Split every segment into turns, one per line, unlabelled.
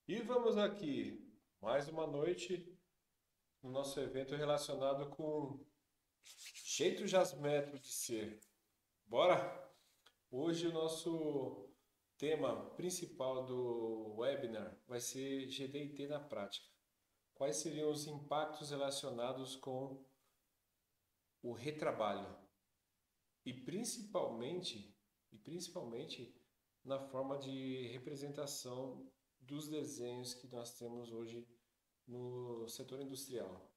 E vamos aqui, mais uma noite no nosso evento relacionado com jeito jasmétrico de ser. Bora? Hoje o nosso tema principal do webinar vai ser GD&T na prática. Quais seriam os impactos relacionados com o retrabalho e principalmente na forma de representação dos desenhos que nós temos hoje no setor industrial.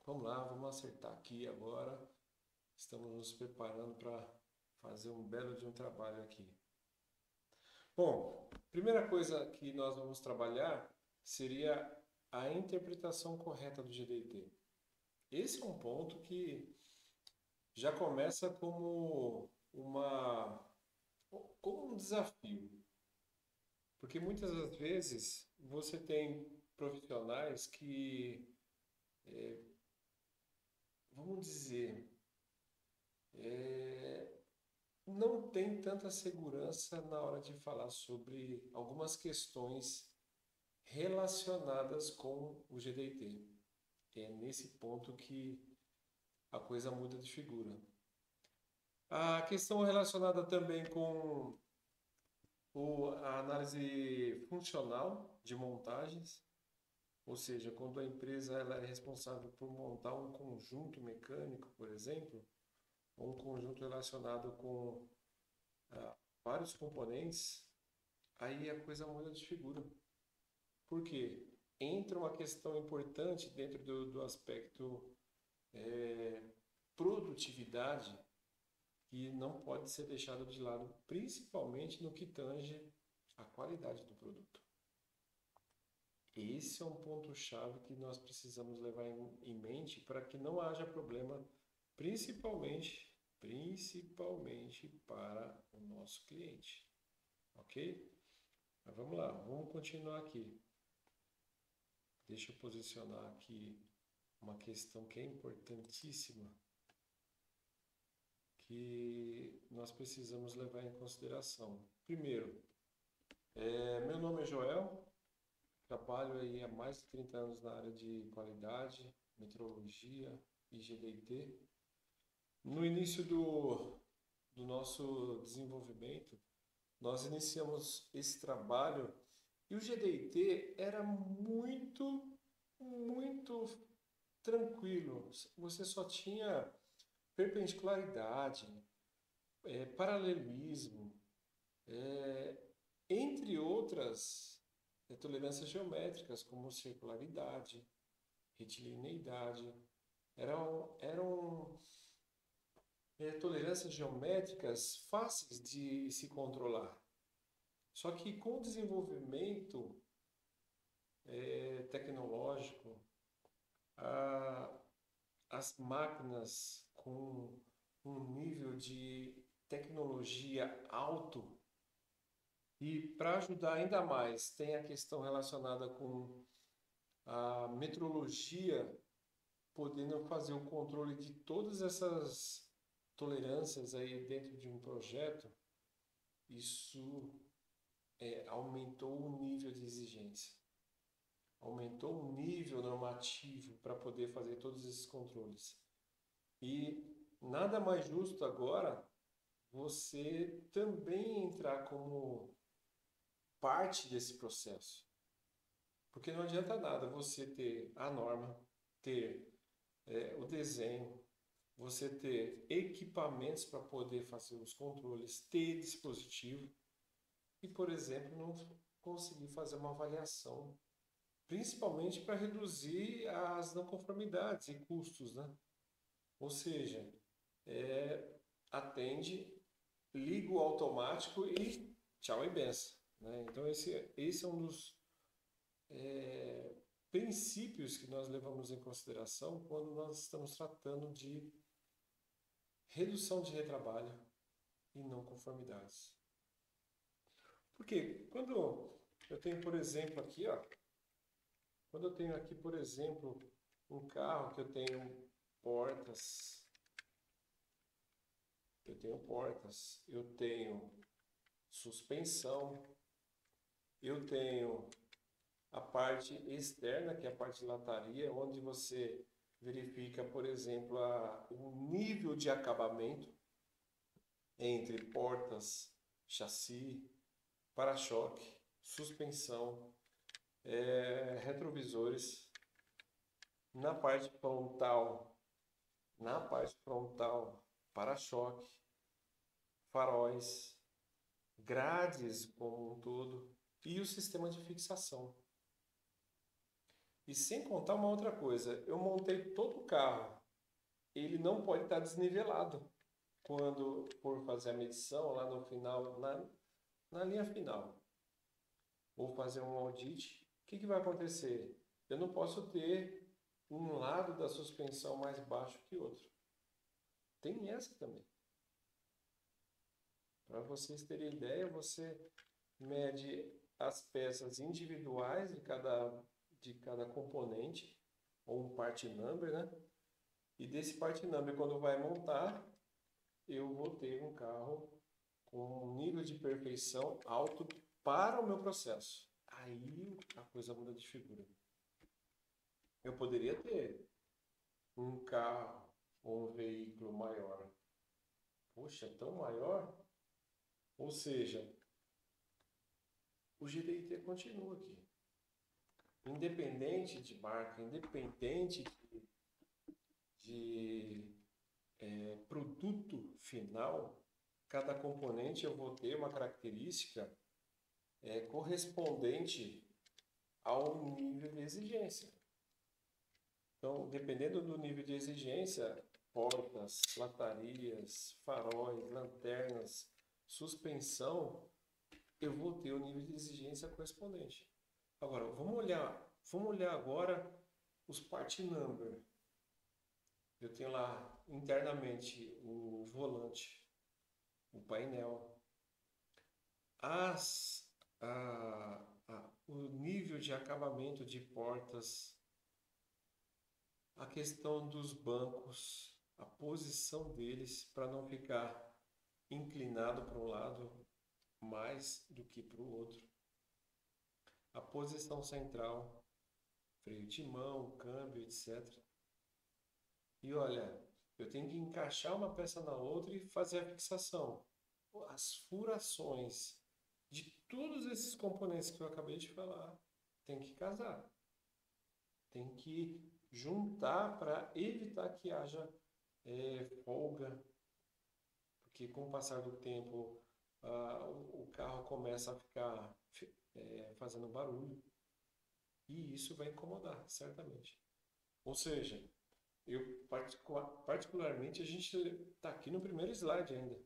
Vamos lá, vamos acertar aqui agora. Estamos nos preparando para fazer um belo de um trabalho aqui. Bom, primeira coisa que nós vamos trabalhar seria a interpretação correta do GDT. Esse é um ponto que já começa como um desafio, porque muitas das vezes você tem profissionais que, vamos dizer, não tem tanta segurança na hora de falar sobre algumas questões relacionadas com o GDT. É nesse ponto que a coisa muda de figura. A questão relacionada também com a análise funcional de montagens, ou seja, quando a empresa ela é responsável por montar um conjunto mecânico, por exemplo, ou um conjunto relacionado com ah, vários componentes, aí a coisa muda de figura. Por quê? Entra uma questão importante dentro do aspecto é, produtividade que não pode ser deixado de lado, principalmente no que tange a qualidade do produto. Esse é um ponto-chave que nós precisamos levar em mente para que não haja problema, principalmente para o nosso cliente, ok? Mas vamos lá, vamos continuar aqui. Deixa eu posicionar aqui uma questão que é importantíssima, que nós precisamos levar em consideração. Primeiro, meu nome é Joel, trabalho aí há mais de 30 anos na área de qualidade, metrologia e GDT. No início do nosso desenvolvimento, nós iniciamos esse trabalho e o GDT era muito tranquilo. Você só tinha perpendicularidade, paralelismo, é, entre outras tolerâncias geométricas, como circularidade, retilineidade. Eram tolerâncias geométricas fáceis de se controlar. Só que com o desenvolvimento tecnológico, a, as máquinas com um nível de tecnologia alto. E para ajudar ainda mais, tem a questão relacionada com a metrologia, podendo fazer o controle de todas essas tolerâncias aí dentro de um projeto. Isso aumentou o nível de exigência, aumentou o nível normativo para poder fazer todos esses controles. E nada mais justo agora você também entrar como parte desse processo. Porque não adianta nada você ter a norma, ter o desenho, você ter equipamentos para poder fazer os controles, ter dispositivo e, por exemplo, não conseguir fazer uma avaliação, principalmente para reduzir as não conformidades e custos, né? Ou seja, atende, liga o automático e tchau e benção, né? Então esse é um dos princípios que nós levamos em consideração quando nós estamos tratando de redução de retrabalho e não conformidades. Porque quando eu tenho, por exemplo, aqui, ó, quando eu tenho aqui, por exemplo, um carro que eu tenho suspensão, eu tenho a parte externa, que é a parte de lataria, onde você verifica, por exemplo, o nível de acabamento entre portas, chassi, para-choque, suspensão, retrovisores. Na parte frontal, para-choque, faróis, grades como um todo e o sistema de fixação. E sem contar uma outra coisa, eu montei todo o carro, ele não pode estar desnivelado quando for fazer a medição lá no final, na linha final, ou fazer um audit. O que vai acontecer? Eu não posso ter um lado da suspensão mais baixo que outro. Tem essa também. Para vocês terem ideia, você mede as peças individuais de cada componente, ou um part number, né? E desse part number, quando vai montar, eu vou ter um carro com um nível de perfeição alto para o meu processo. Aí a coisa muda de figura. Eu poderia ter um carro ou um veículo maior. Poxa, tão maior? Ou seja, o GDIT continua aqui. Independente de marca, independente de produto final, cada componente eu vou ter uma característica correspondente ao nível de exigência. Então, dependendo do nível de exigência, portas, latarias, faróis, lanternas, suspensão, eu vou ter o nível de exigência correspondente. Agora, vamos olhar agora os part number. Eu tenho lá internamente o volante, o painel, o nível de acabamento de portas, a questão dos bancos, a posição deles para não ficar inclinado para um lado mais do que para o outro, a posição central, freio de mão, câmbio, etc. E olha, eu tenho que encaixar uma peça na outra e fazer a fixação. As furações de todos esses componentes que eu acabei de falar tem que casar. Tem que juntar para evitar que haja folga, porque com o passar do tempo o carro começa a ficar fazendo barulho e isso vai incomodar, certamente. Ou seja, eu particularmente, a gente está aqui no primeiro slide ainda.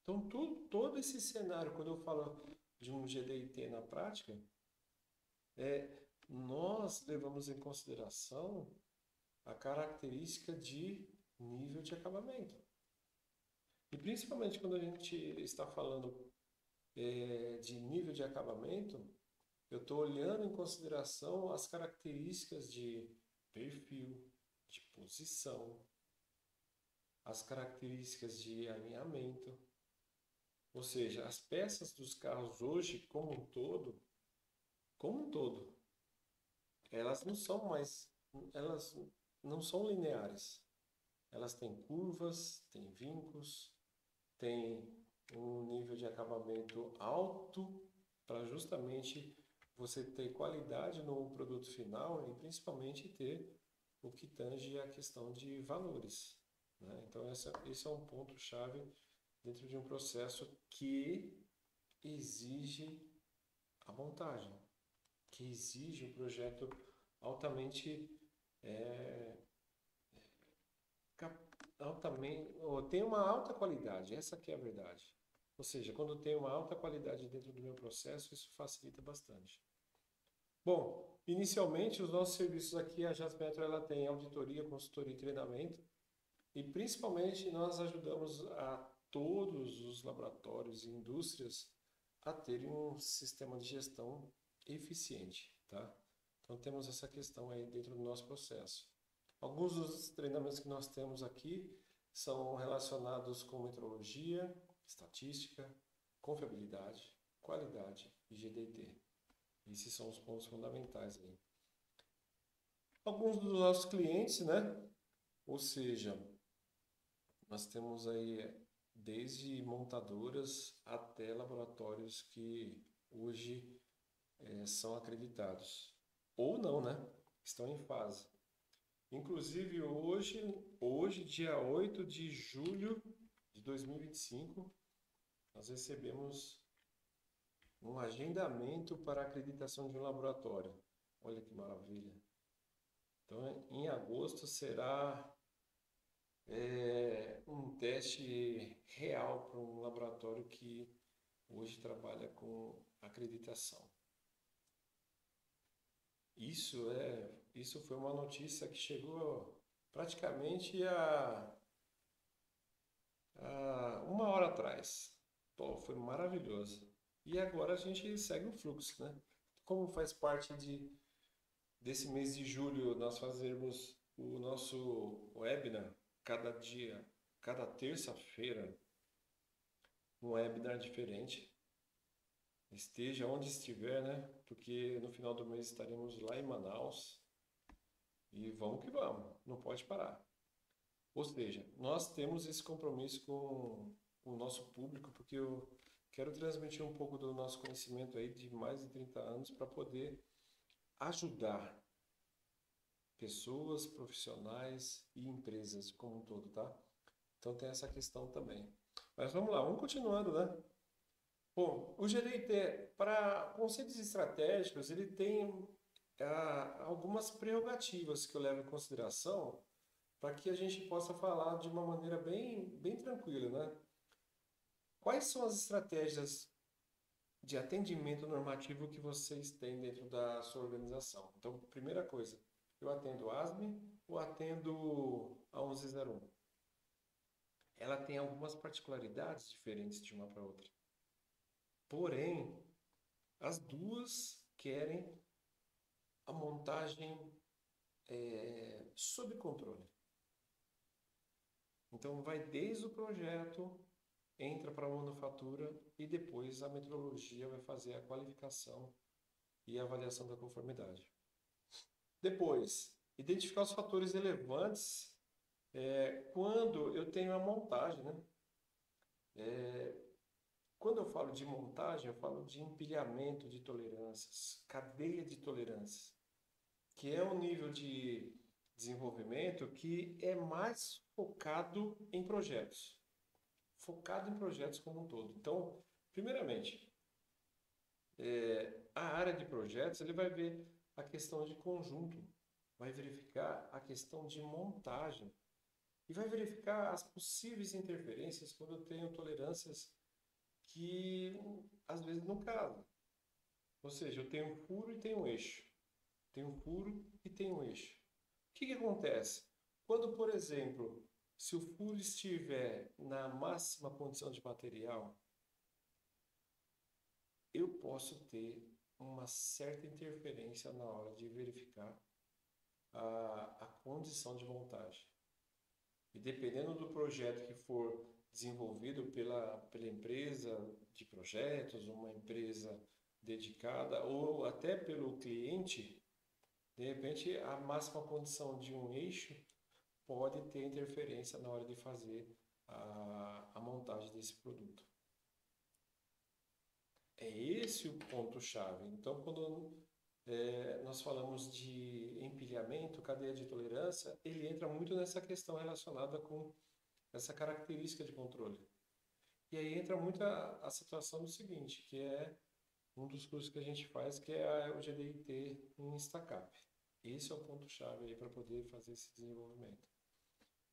Então, todo esse cenário, quando eu falo de um GDIT na prática, nós levamos em consideração a característica de nível de acabamento. E principalmente quando a gente está falando de nível de acabamento, eu estou olhando em consideração as características de perfil, de posição, as características de alinhamento. Ou seja, as peças dos carros hoje, como um todo, elas não são lineares. Elas têm curvas, têm vincos, têm um nível de acabamento alto para justamente você ter qualidade no produto final e principalmente ter o que tange a questão de valores, né? Então, esse é um ponto-chave dentro de um processo que exige a montagem, que exige um projeto altamente, tem uma alta qualidade, essa que é a verdade. Ou seja, quando tem uma alta qualidade dentro do meu processo, isso facilita bastante. Bom, inicialmente os nossos serviços aqui, a Jasmetro, ela tem auditoria, consultoria e treinamento, e principalmente nós ajudamos a todos os laboratórios e indústrias a terem um sistema de gestão eficiente, tá? Então temos essa questão aí dentro do nosso processo. Alguns dos treinamentos que nós temos aqui são relacionados com metrologia, estatística, confiabilidade, qualidade e GDT. Esses são os pontos fundamentais aí. Alguns dos nossos clientes, né? Ou seja, nós temos aí desde montadoras até laboratórios que hoje são acreditados. Ou não, né? Estão em fase. Inclusive hoje, dia 8 de julho de 2025, nós recebemos um agendamento para acreditação de um laboratório. Olha que maravilha. Então, em agosto será um teste real para um laboratório que hoje trabalha com acreditação. Isso foi uma notícia que chegou praticamente a uma hora atrás. Pô, foi maravilhoso. E agora a gente segue o fluxo, né? Como faz parte desse mês de julho nós fazermos o nosso webinar cada dia, cada terça-feira, um webinar diferente. Esteja onde estiver, né? Porque no final do mês estaremos lá em Manaus e vamos que vamos, não pode parar. Ou seja, nós temos esse compromisso com o nosso público, porque eu quero transmitir um pouco do nosso conhecimento aí de mais de 30 anos para poder ajudar pessoas, profissionais e empresas como um todo, tá? Então tem essa questão também. Mas vamos lá, vamos continuando, né? Bom, o GDIT, para conceitos estratégicos, ele tem algumas prerrogativas que eu levo em consideração para que a gente possa falar de uma maneira bem tranquila, né? Quais são as estratégias de atendimento normativo que vocês têm dentro da sua organização? Então, primeira coisa, eu atendo ASME ou atendo a 1101? Ela tem algumas particularidades diferentes de uma para outra. Porém, as duas querem a montagem sob controle. Então, vai desde o projeto, entra para a manufatura e depois a metrologia vai fazer a qualificação e a avaliação da conformidade. Depois, identificar os fatores relevantes quando eu tenho a montagem, né? Quando eu falo de montagem, eu falo de empilhamento de tolerâncias, cadeia de tolerâncias, que é um nível de desenvolvimento que é mais focado em projetos como um todo. Então, primeiramente, a área de projetos ele vai ver a questão de conjunto, vai verificar a questão de montagem e vai verificar as possíveis interferências quando eu tenho tolerâncias que às vezes não casam. Ou seja, eu tenho um furo e tenho um eixo. Tenho um furo e tenho um eixo. O que acontece? Quando, por exemplo, se o furo estiver na máxima condição de material, eu posso ter uma certa interferência na hora de verificar a condição de montagem. E dependendo do projeto que for desenvolvido pela empresa de projetos, uma empresa dedicada ou até pelo cliente, de repente a máxima condição de um eixo pode ter interferência na hora de fazer a montagem desse produto. É esse o ponto-chave. Então, quando nós falamos de empilhamento, cadeia de tolerância, ele entra muito nessa questão relacionada com essa característica de controle. E aí entra muito a situação do seguinte, que é um dos cursos que a gente faz, que é o GDIT em Instacap. Esse é o ponto-chave aí para poder fazer esse desenvolvimento.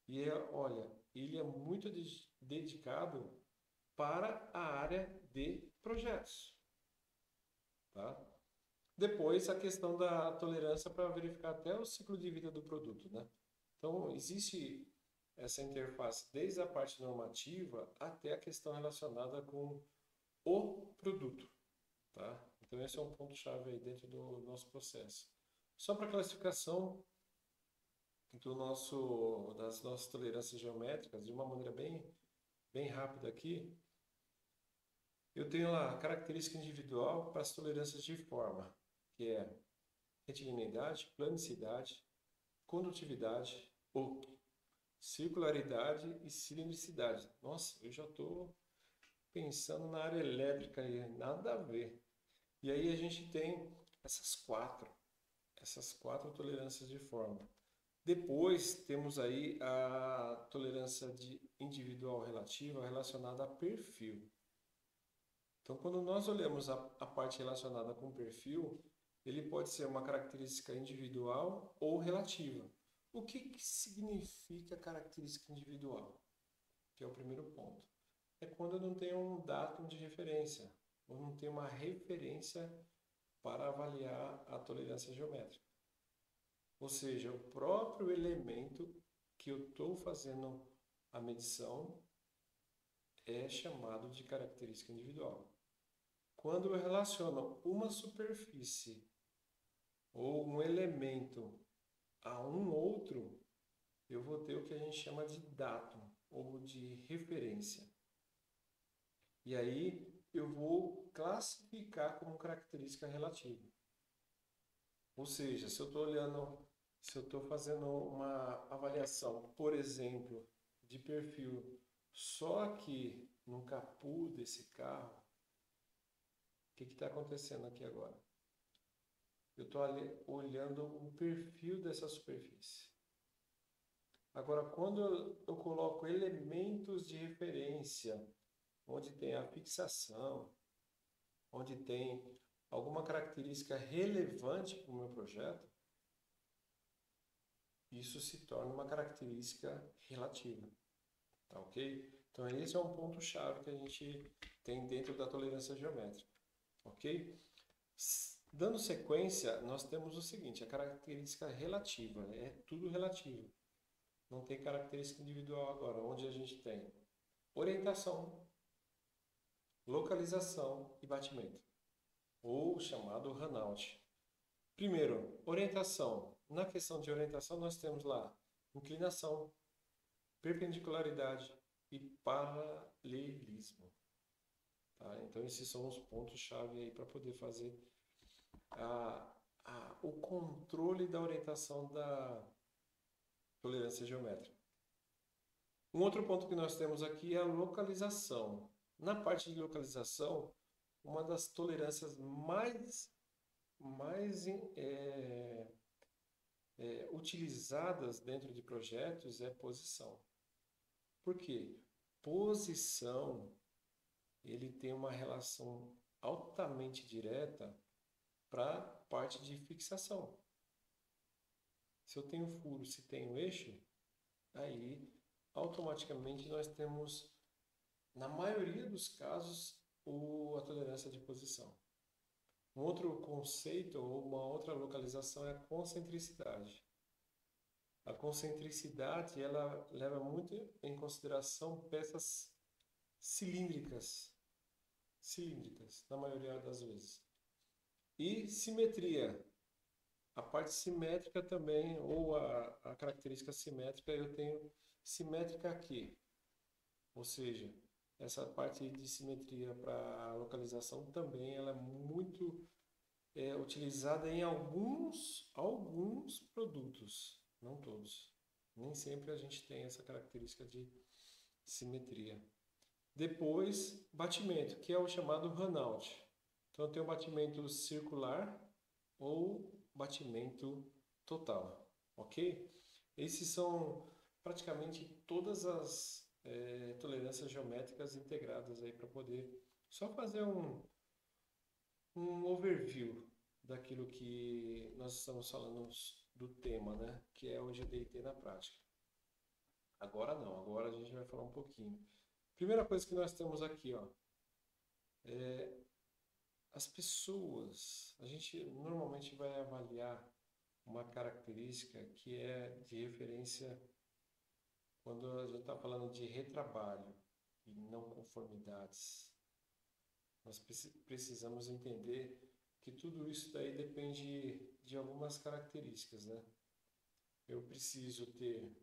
E olha, ele é muito dedicado para a área de projetos, tá? Depois, a questão da tolerância para verificar até o ciclo de vida do produto, né? Então, existe essa interface desde a parte normativa até a questão relacionada com o produto, tá? Então, esse é um ponto-chave aí dentro do nosso processo. Só para classificação das nossas tolerâncias geométricas, de uma maneira bem rápida aqui, eu tenho lá a característica individual para as tolerâncias de forma. que é retilínea, planicidade, condutividade, ou circularidade e cilindricidade. Nossa, eu já estou pensando na área elétrica aí, nada a ver. E aí a gente tem essas quatro tolerâncias de forma. Depois temos aí a tolerância de individual relativa relacionada a perfil. Então, quando nós olhamos a parte relacionada com perfil, ele pode ser uma característica individual ou relativa. O que significa característica individual? Que é o primeiro ponto. É quando eu não tenho um datum de referência, ou não tenho uma referência para avaliar a tolerância geométrica. Ou seja, o próprio elemento que eu estou fazendo a medição é chamado de característica individual. Quando eu relaciono uma superfície ou um elemento a um outro, eu vou ter o que a gente chama de datum ou de referência. E aí eu vou classificar como característica relativa. Ou seja, se eu estou fazendo uma avaliação, por exemplo, de perfil só aqui no capô desse carro, o que está acontecendo aqui agora? Eu estou olhando o perfil dessa superfície. Agora, quando eu coloco elementos de referência, onde tem a fixação, onde tem alguma característica relevante para o meu projeto, isso se torna uma característica relativa. Tá ok? Então, esse é um ponto-chave que a gente tem dentro da tolerância geométrica. Ok? Dando sequência, nós temos o seguinte, a característica relativa, é tudo relativo. Não tem característica individual agora, onde a gente tem orientação, localização e batimento, ou chamado runout. Primeiro, orientação. Na questão de orientação, nós temos lá inclinação, perpendicularidade e paralelismo. Tá? Então, esses são os pontos-chave aí para poder fazer o controle da orientação da tolerância geométrica. Um outro ponto que nós temos aqui é a localização. Na parte de localização, uma das tolerâncias mais utilizadas dentro de projetos é posição. Por quê? Posição, ele tem uma relação altamente direta para a parte de fixação. Se eu tenho furo, se tenho eixo, aí automaticamente nós temos, na maioria dos casos, a tolerância de posição. Um outro conceito ou uma outra localização é a concentricidade. A concentricidade, ela leva muito em consideração peças cilíndricas, na maioria das vezes. E simetria. A parte simétrica também, ou a característica simétrica, eu tenho simétrica aqui. Ou seja, essa parte de simetria para localização também ela é muito utilizada em alguns produtos, não todos. Nem sempre a gente tem essa característica de simetria. Depois, batimento, que é o chamado runout. Então, eu tenho batimento circular ou batimento total, ok? Esses são praticamente todas as tolerâncias geométricas integradas aí para poder só fazer um overview daquilo que nós estamos falando do tema, né? Que é o GDT na prática. Agora não, agora a gente vai falar um pouquinho. Primeira coisa que nós temos aqui, ó, as pessoas. A gente normalmente vai avaliar uma característica que é de referência quando a gente está falando de retrabalho e não conformidades. Nós precisamos entender que tudo isso daí depende de algumas características, né? Eu preciso ter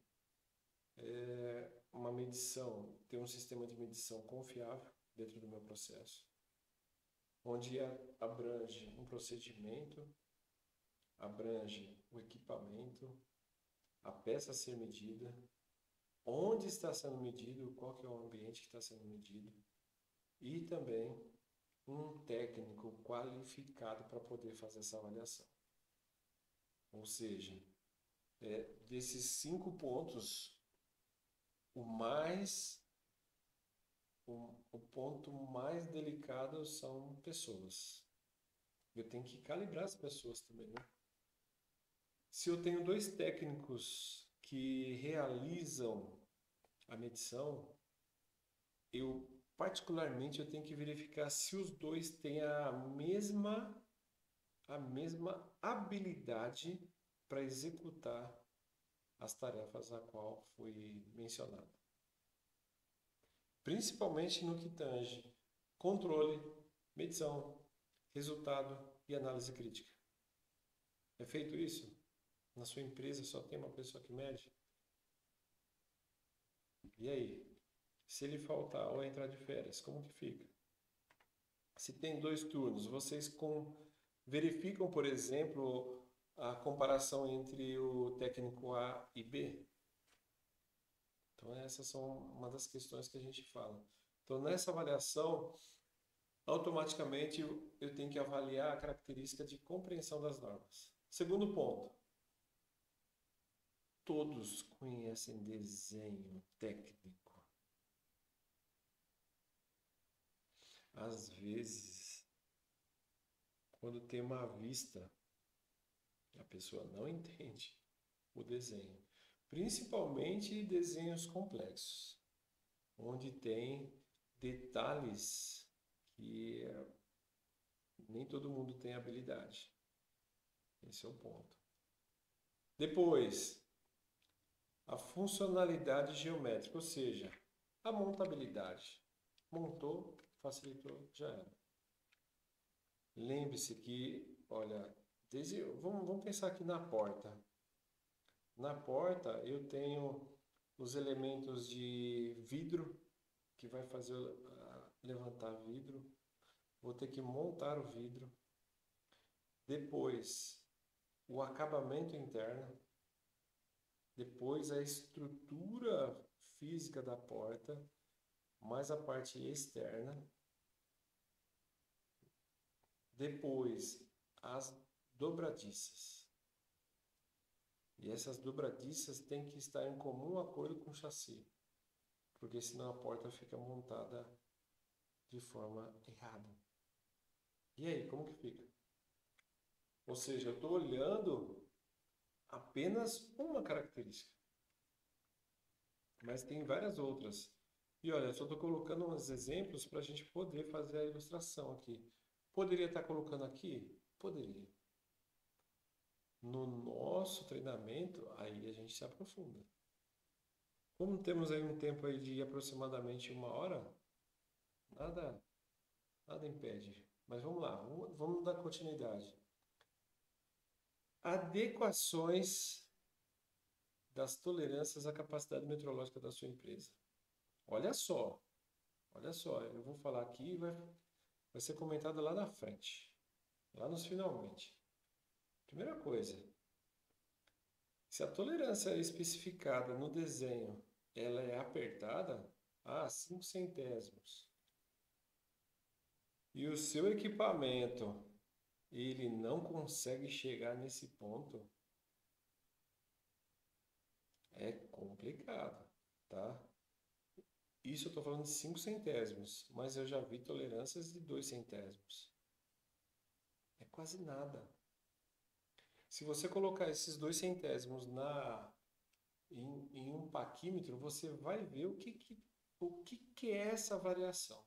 uma medição, ter um sistema de medição confiável dentro do meu processo, onde abrange um procedimento, abrange o equipamento, a peça a ser medida, onde está sendo medido, qual que é o ambiente que está sendo medido e também um técnico qualificado para poder fazer essa avaliação. Ou seja, desses 5 pontos, o mais o ponto mais delicado são pessoas. Eu tenho que calibrar as pessoas também, né? Se eu tenho 2 técnicos que realizam a medição, eu particularmente eu tenho que verificar se os dois têm a mesma habilidade para executar as tarefas a qual foi mencionado. Principalmente no que tange controle, medição, resultado e análise crítica. É feito isso? Na sua empresa só tem uma pessoa que mede? E aí? Se ele faltar ou entrar de férias, como que fica? Se tem 2 turnos, vocês verificam, por exemplo, a comparação entre o técnico A e B? Então, essas são uma das questões que a gente fala. Então, nessa avaliação, automaticamente eu tenho que avaliar a característica de compreensão das normas. Segundo ponto, todos conhecem desenho técnico. Às vezes, quando tem uma vista, a pessoa não entende o desenho. Principalmente desenhos complexos, onde tem detalhes que nem todo mundo tem habilidade. Esse é o ponto. Depois, a funcionalidade geométrica, ou seja, a montabilidade. Montou, facilitou, já era. Lembre-se que, olha, vamos pensar aqui na porta. Na porta eu tenho os elementos de vidro, que vai fazer levantar vidro. Vou ter que montar o vidro. Depois, o acabamento interno. Depois, a estrutura física da porta, mais a parte externa. Depois, as dobradiças. E essas dobradiças têm que estar em comum acordo com o chassi, porque senão a porta fica montada de forma errada. E aí, como que fica? Ou seja, eu estou olhando apenas uma característica, mas tem várias outras. E olha, eu só estou colocando uns exemplos para a gente poder fazer a ilustração aqui. Poderia estar colocando aqui? Poderia. No nosso treinamento, aí a gente se aprofunda. Como temos aí um tempo aí de aproximadamente 1 hora, nada impede. Mas vamos lá, vamos dar continuidade. Adequações das tolerâncias à capacidade meteorológica da sua empresa. Olha só, eu vou falar aqui e vai ser comentado lá na frente, lá nos finalmente. Primeira coisa, se a tolerância especificada no desenho ela é apertada, 5 centésimos, e o seu equipamento ele não consegue chegar nesse ponto, é complicado, tá? Isso eu estou falando de 5 centésimos, mas eu já vi tolerâncias de 2 centésimos. É quase nada. Se você colocar esses 2 centésimos em um paquímetro, você vai ver o que é essa variação.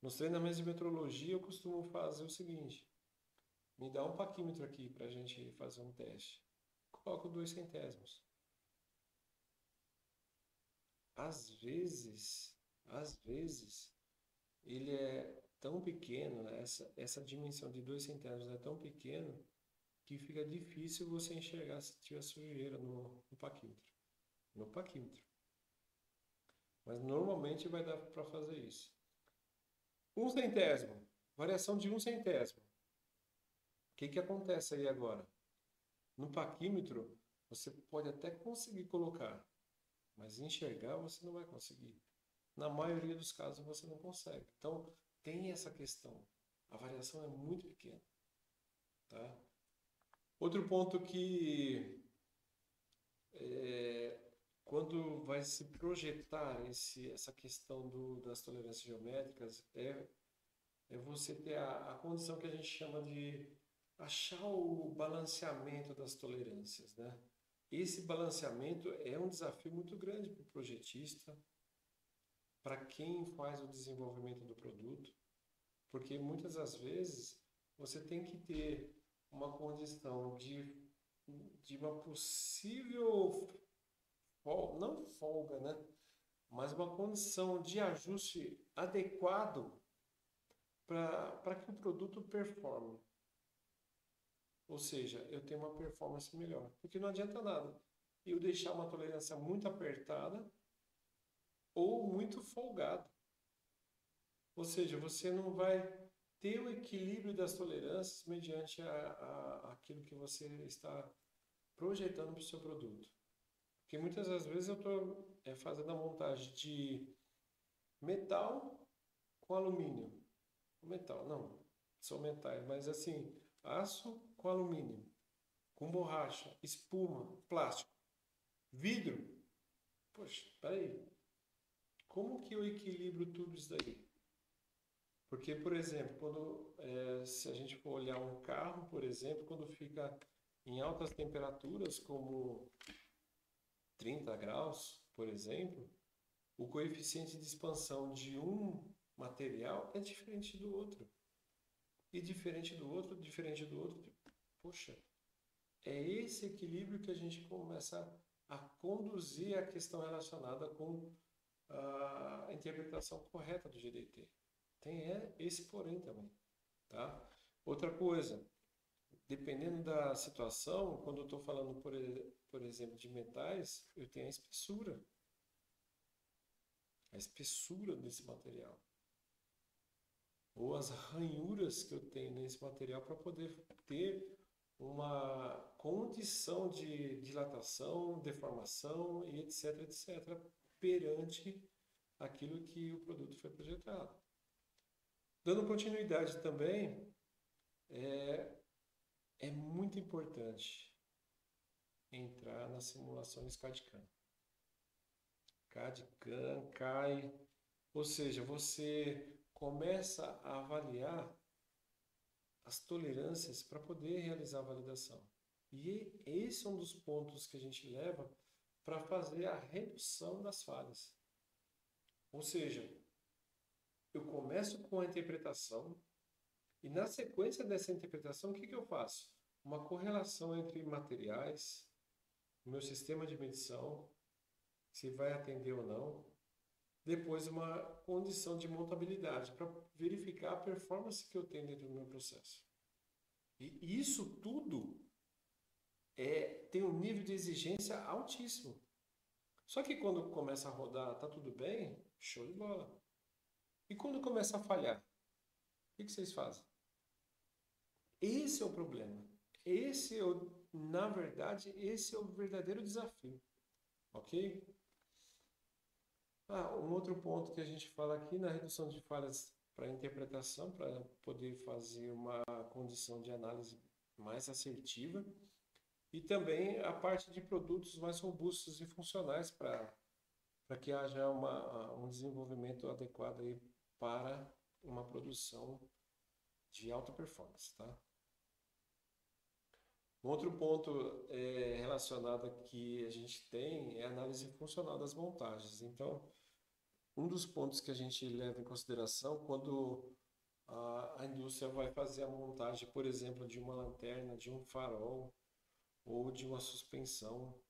Nos treinamentos de metrologia, eu costumo fazer o seguinte: me dá um paquímetro aqui para a gente fazer um teste. Coloco 2 centésimos. Às vezes, ele é tão pequeno, né? essa dimensão de 2 centésimos é tão pequeno que fica difícil você enxergar se tiver sujeira no paquímetro. No paquímetro. Mas normalmente vai dar para fazer isso. 1 centésimo. Variação de 1 centésimo. O que acontece aí agora? No paquímetro, você pode até conseguir colocar, mas enxergar você não vai conseguir. Na maioria dos casos você não consegue. Então, tem essa questão. A variação é muito pequena, tá? Outro ponto que é, quando vai se projetar essa questão das tolerâncias geométricas é você ter a condição que a gente chama de achar o balanceamento das tolerâncias, né? Esse balanceamento é um desafio muito grande para o projetista, para quem faz o desenvolvimento do produto, porque muitas das vezes você tem que ter uma condição de uma possível, não folga, né? Mas uma condição de ajuste adequado para que o produto performe. Ou seja, eu tenho uma performance melhor. Porque não adianta nada eu deixar uma tolerância muito apertada ou muito folgada. Ou seja, você não vai ter o equilíbrio das tolerâncias mediante aquilo que você está projetando para o seu produto. Porque muitas das vezes eu estou fazendo a montagem de metal com alumínio. Metal, não, são metais, mas assim, aço com alumínio, com borracha, espuma, plástico, vidro. Poxa, peraí, como que eu equilibro tudo isso daí? Porque, por exemplo, se a gente for olhar um carro, por exemplo, quando fica em altas temperaturas, como 30 graus, por exemplo, o coeficiente de expansão de um material é diferente do outro. E diferente do outro, diferente do outro. Poxa, é esse equilíbrio que a gente começa a conduzir a questão relacionada com a interpretação correta do GDT. Tem esse porém também, tá? Outra coisa, dependendo da situação, quando eu estou falando, por exemplo, de metais, eu tenho a espessura desse material, ou as ranhuras que eu tenho nesse material para poder ter uma condição de dilatação, deformação e etc, etc, perante aquilo que o produto foi projetado. Dando continuidade também, é muito importante entrar nas simulações CAD/CAM. CAD/CAM, CAI, ou seja, você começa a avaliar as tolerâncias para poder realizar a validação. E esse é um dos pontos que a gente leva para fazer a redução das falhas. Ou seja, eu começo com a interpretação e na sequência dessa interpretação, o que eu faço? Uma correlação entre materiais, o meu sistema de medição, se vai atender ou não. Depois, uma condição de montabilidade para verificar a performance que eu tenho dentro do meu processo. E isso tudo tem um nível de exigência altíssimo. Só que quando começa a rodar, tá tudo bem, show de bola. E quando começa a falhar, o que vocês fazem? Esse é o problema. Na verdade, esse é o verdadeiro desafio. Ok? Um outro ponto que a gente fala aqui na redução de falhas para interpretação, para poder fazer uma condição de análise mais assertiva. E também a parte de produtos mais robustos e funcionais para que haja um desenvolvimento adequado aí para uma produção de alta performance, tá? Um outro ponto relacionado que a gente tem é a análise funcional das montagens. Então, um dos pontos que a gente leva em consideração quando a indústria vai fazer a montagem, por exemplo, de uma lanterna, de um farol ou de uma suspensão,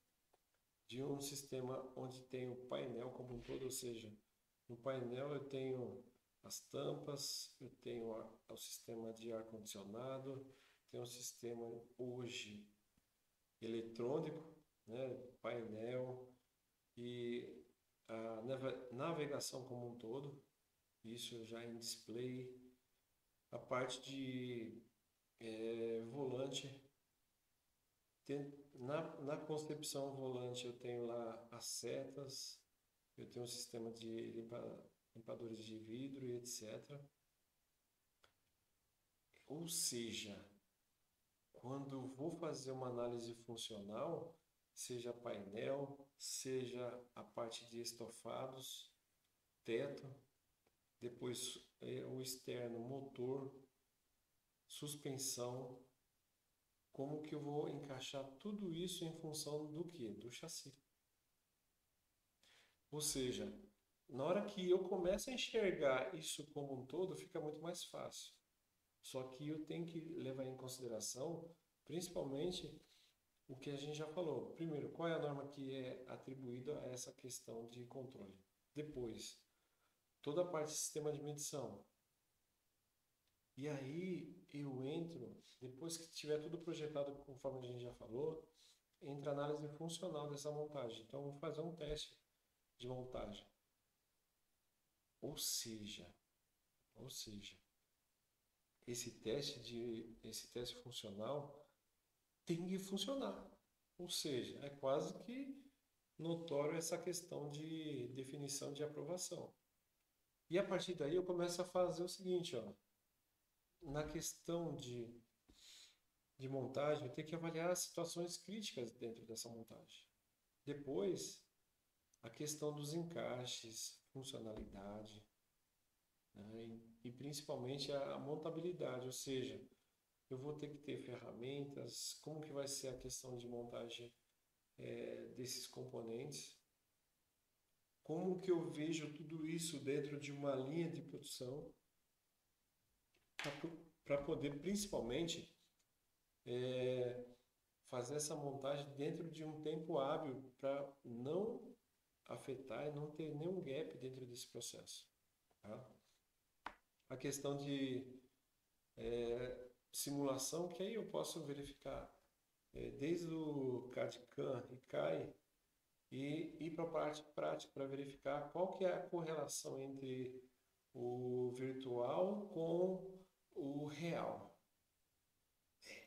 de um sistema onde tem o painel como um todo, ou seja, no painel eu tenho as tampas, eu tenho o sistema de ar-condicionado, tenho um sistema hoje eletrônico, né, painel e a navegação como um todo, isso já em display, a parte de volante. Na concepção volante eu tenho lá as setas, eu tenho um sistema de limpadores de vidro e etc. Ou seja, quando eu vou fazer uma análise funcional, seja painel, seja a parte de estofados, teto, depois o externo, motor, suspensão, como que eu vou encaixar tudo isso em função do quê? Do chassi. Ou seja, na hora que eu começo a enxergar isso como um todo, fica muito mais fácil. Só que eu tenho que levar em consideração, principalmente, o que a gente já falou. Primeiro, qual é a norma que é atribuída a essa questão de controle? Depois, toda a parte de sistema de medição. E aí eu entro, depois que tiver tudo projetado conforme a gente já falou, entra a análise funcional dessa montagem. Então, eu vou fazer um teste de montagem. Ou seja, ou seja, esse teste funcional tem que funcionar. Ou seja, é quase que notório essa questão de definição de aprovação. E a partir daí eu começo a fazer o seguinte, ó, na questão de montagem, eu tenho que avaliar as situações críticas dentro dessa montagem. Depois, a questão dos encaixes, funcionalidade, né? E principalmente a montabilidade, ou seja, eu vou ter que ter ferramentas, como que vai ser a questão de montagem desses componentes, como que eu vejo tudo isso dentro de uma linha de produção, para poder principalmente fazer essa montagem dentro de um tempo hábil para não afetar e não ter nenhum gap dentro desse processo. Tá? A questão de simulação, que aí eu posso verificar desde o CAD/CAM e CAI e ir para a parte prática para verificar qual que é a correlação entre o virtual com o real.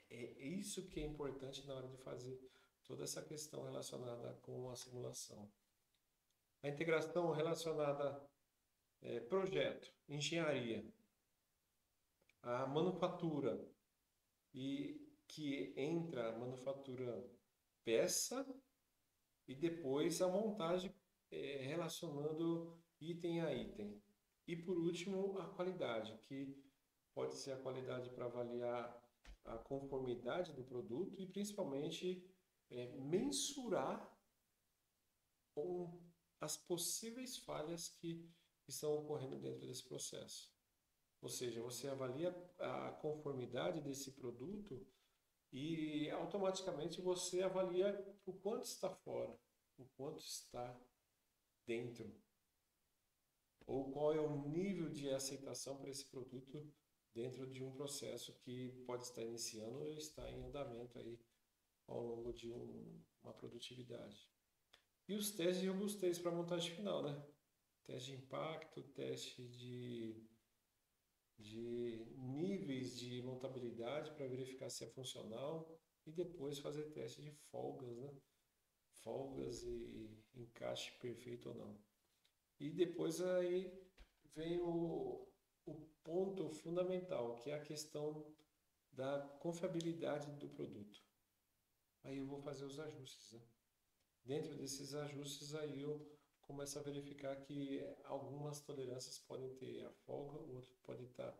É isso que é importante na hora de fazer toda essa questão relacionada com a simulação. A integração relacionada a projeto, engenharia, a manufatura, e que entra a manufatura peça e depois a montagem relacionando item a item. E por último, a qualidade, que pode ser a qualidade para avaliar a conformidade do produto e principalmente mensurar as possíveis falhas que estão ocorrendo dentro desse processo. Ou seja, você avalia a conformidade desse produto e automaticamente você avalia o quanto está fora, o quanto está dentro, ou qual é o nível de aceitação para esse produto dentro de um processo que pode estar iniciando ou está em andamento aí ao longo de uma produtividade. E os testes de robustez para a montagem final, né? Teste de impacto, teste de níveis de montabilidade para verificar se é funcional e depois fazer teste de folgas, né? Folgas e encaixe perfeito ou não. E depois aí vem o ponto fundamental, que é a questão da confiabilidade do produto. Aí eu vou fazer os ajustes, né? Dentro desses ajustes aí eu começo a verificar que algumas tolerâncias podem ter a folga, o outro pode estar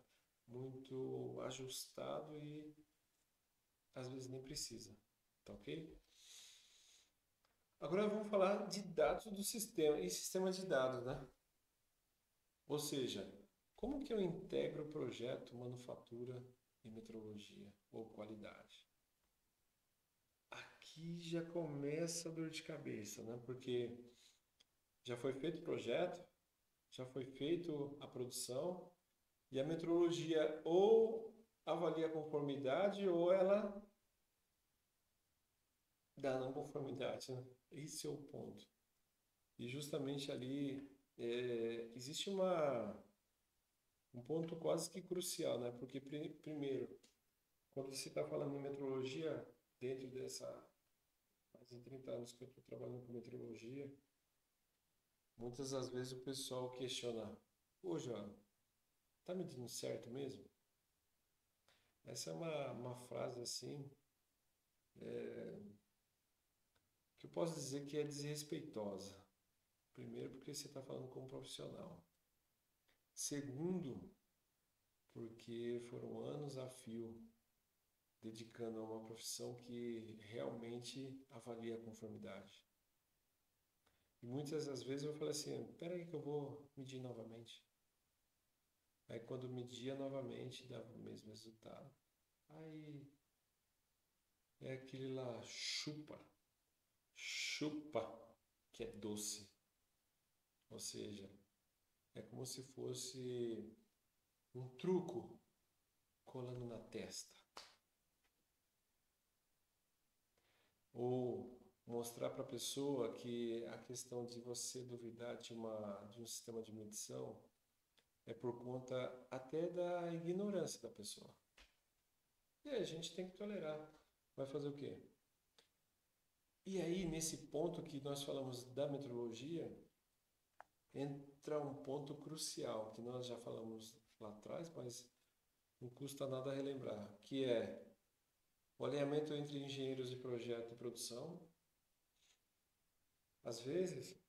muito ajustado e às vezes nem precisa, tá ok? Agora vamos falar de dados do sistema e sistema de dados, né? Ou seja, como que eu integro o projeto, manufatura e metrologia ou qualidade? Aqui já começa a dor de cabeça, né? Porque já foi feito o projeto, já foi feito a produção e a metrologia ou avalia a conformidade ou ela dá não conformidade, né? Esse é o ponto. E justamente ali existe um ponto quase que crucial, né? Porque primeiro quando você está falando em metrologia, dentro dessa mais de 30 anos que eu estou trabalhando com metrologia, muitas das vezes o pessoal questiona, pô, João, tá medindo certo mesmo? Essa é uma frase assim, que eu posso dizer que é desrespeitosa. Primeiro, porque você está falando como profissional. Segundo, porque foram anos a fio dedicando a uma profissão que realmente avalia a conformidade. E muitas das vezes eu falei assim, espera aí que eu vou medir novamente. Aí quando media novamente dava o mesmo resultado. Aí é aquele lá, chupa, que é doce. Ou seja, é como se fosse um truco colando na testa. Ou mostrar para a pessoa que a questão de você duvidar de um sistema de medição é por conta até da ignorância da pessoa. E aí a gente tem que tolerar. Vai fazer o quê? E aí, nesse ponto que nós falamos da metrologia, entra um ponto crucial, que nós já falamos lá atrás, mas não custa nada relembrar, que é o alinhamento entre engenheiros de projeto e produção. Às vezes,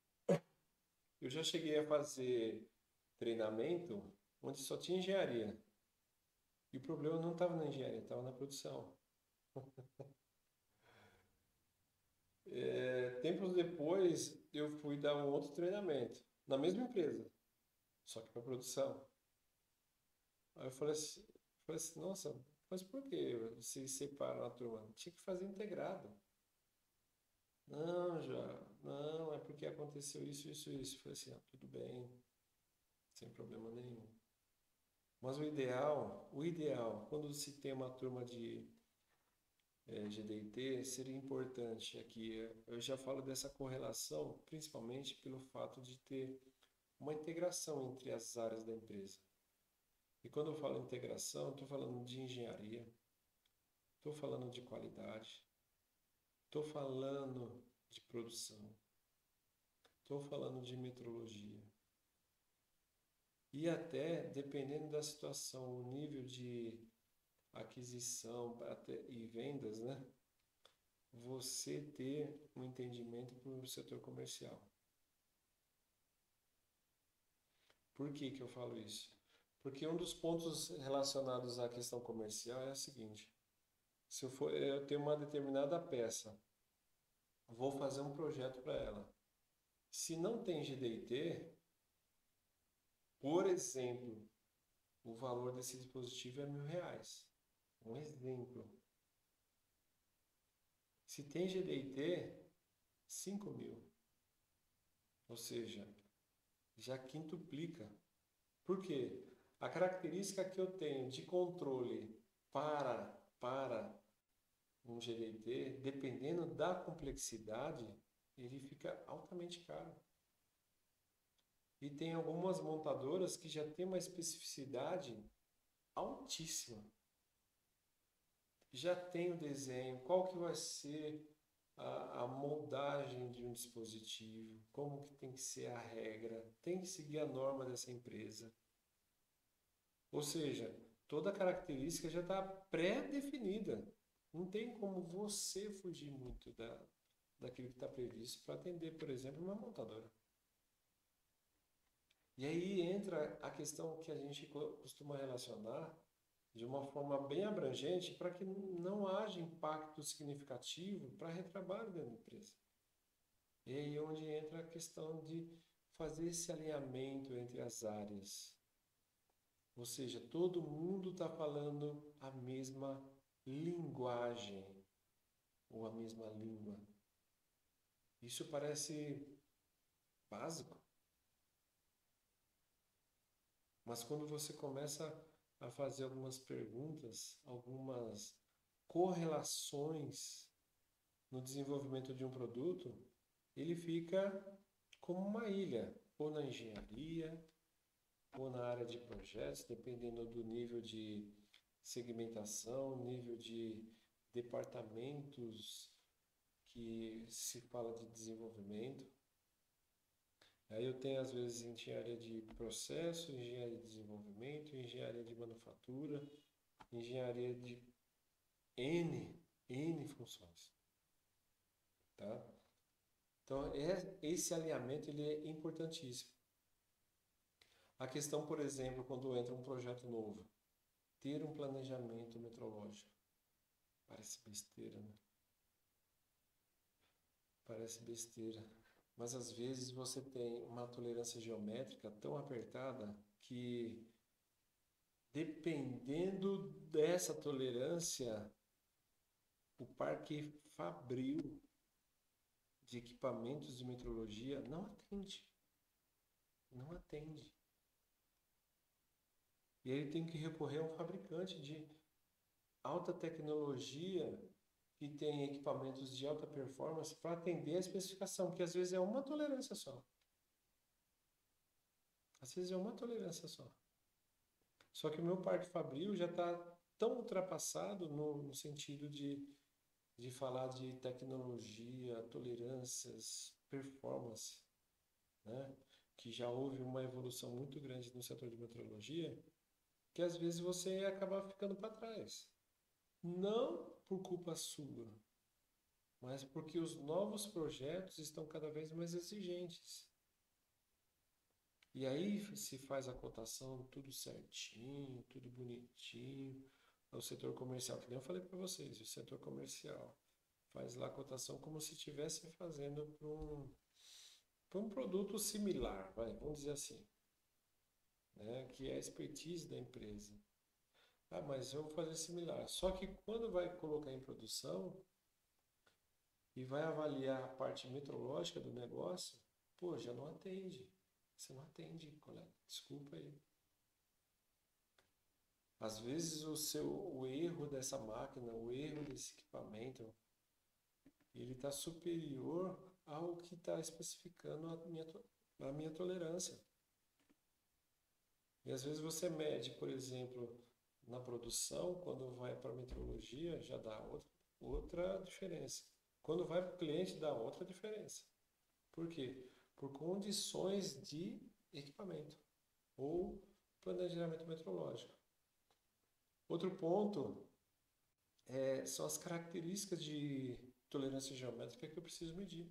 eu já cheguei a fazer treinamento onde só tinha engenharia. E o problema não estava na engenharia, estava na produção. Tempos depois, eu fui dar um outro treinamento, na mesma empresa, só que para produção. Aí falei assim, nossa, mas por que se separam a turma? Tinha que fazer integrado. Não, já, não, é porque aconteceu isso, isso, isso. Falei assim, tudo bem, sem problema nenhum. Mas o ideal, quando se tem uma turma de GDT, seria importante aqui. Eu já falo dessa correlação, principalmente pelo fato de ter uma integração entre as áreas da empresa. E quando eu falo integração, estou falando de engenharia, estou falando de qualidade, estou falando de produção, estou falando de metrologia. E até, dependendo da situação, o nível de aquisição e vendas, né? Você ter um entendimento para o setor comercial. Por que que eu falo isso? Porque um dos pontos relacionados à questão comercial é o seguinte: se eu tenho uma determinada peça, vou fazer um projeto para ela. Se não tem GDIT, por exemplo, o valor desse dispositivo é R$ 1.000. Um exemplo. Se tem GDIT, 5.000. Ou seja, já quintuplica. Por quê? A característica que eu tenho de controle para um GDT, dependendo da complexidade, ele fica altamente caro. E tem algumas montadoras que já têm uma especificidade altíssima. Já tem o desenho, qual que vai ser a moldagem de um dispositivo, como que tem que ser a regra, tem que seguir a norma dessa empresa. Ou seja, toda a característica já está pré-definida. Não tem como você fugir muito daquilo que está previsto para atender, por exemplo, uma montadora. E aí entra a questão que a gente costuma relacionar de uma forma bem abrangente para que não haja impacto significativo para retrabalho dentro da empresa. E aí é onde entra a questão de fazer esse alinhamento entre as áreas. Ou seja, todo mundo está falando a mesma linguagem ou a mesma língua. Isso parece básico, mas quando você começa a fazer algumas perguntas, algumas correlações no desenvolvimento de um produto, ele fica como uma ilha, ou na engenharia, ou na área de projetos, dependendo do nível de segmentação, nível de departamentos que se fala de desenvolvimento. Aí eu tenho, às vezes, engenharia de processo, engenharia de desenvolvimento, engenharia de manufatura, engenharia de N funções, tá? Então, esse alinhamento ele é importantíssimo. A questão, por exemplo, quando entra um projeto novo, ter um planejamento metrológico. Parece besteira, né? Parece besteira. Mas às vezes você tem uma tolerância geométrica tão apertada que, dependendo dessa tolerância, o parque fabril de equipamentos de metrologia não atende. Não atende. E aí ele tem que recorrer a um fabricante de alta tecnologia que tem equipamentos de alta performance para atender a especificação, porque às vezes é uma tolerância só. Às vezes é uma tolerância só. Só que o meu parque fabril já está tão ultrapassado no sentido de falar de tecnologia, tolerâncias, performance, né? Que já houve uma evolução muito grande no setor de metrologia, que às vezes você acaba ficando para trás. Não por culpa sua, mas porque os novos projetos estão cada vez mais exigentes. E aí se faz a cotação tudo certinho, tudo bonitinho. O setor comercial, que nem eu falei para vocês, o setor comercial faz lá a cotação como se estivesse fazendo para um produto similar, vamos dizer assim, né? Que é a expertise da empresa. Ah, mas eu vou fazer similar. Só que quando vai colocar em produção e vai avaliar a parte metrológica do negócio, pô, já não atende. Você não atende, colega. Desculpa aí. Às vezes o erro dessa máquina, o erro desse equipamento, ele está superior ao que está especificando a minha tolerância. E às vezes você mede, por exemplo, na produção, quando vai para a metrologia, já dá outra diferença. Quando vai para o cliente, dá outra diferença. Por quê? Por condições de equipamento ou planejamento metrológico. Outro ponto são as características de tolerância geométrica que eu preciso medir.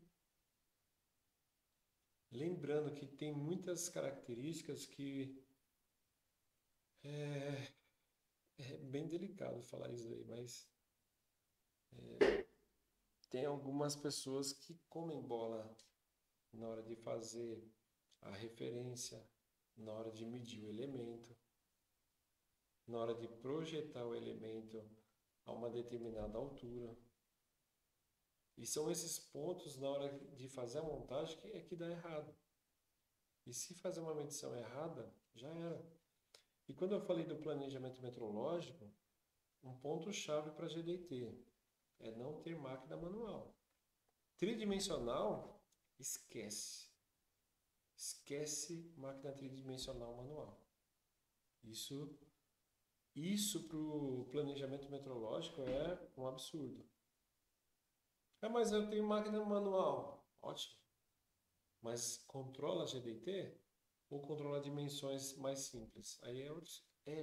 Lembrando que tem muitas características que é bem delicado falar isso aí, mas tem algumas pessoas que comem bola na hora de fazer a referência, na hora de medir o elemento, na hora de projetar o elemento a uma determinada altura. E são esses pontos na hora de fazer a montagem que dá errado. E se fazer uma medição errada, já era. E quando eu falei do planejamento metrológico, um ponto-chave para GDT é não ter máquina manual. Tridimensional, esquece. Esquece máquina tridimensional manual. Isso para o planejamento metrológico é um absurdo. Mas eu tenho máquina manual. Ótimo. Mas controla a GDT ou controla dimensões mais simples? Aí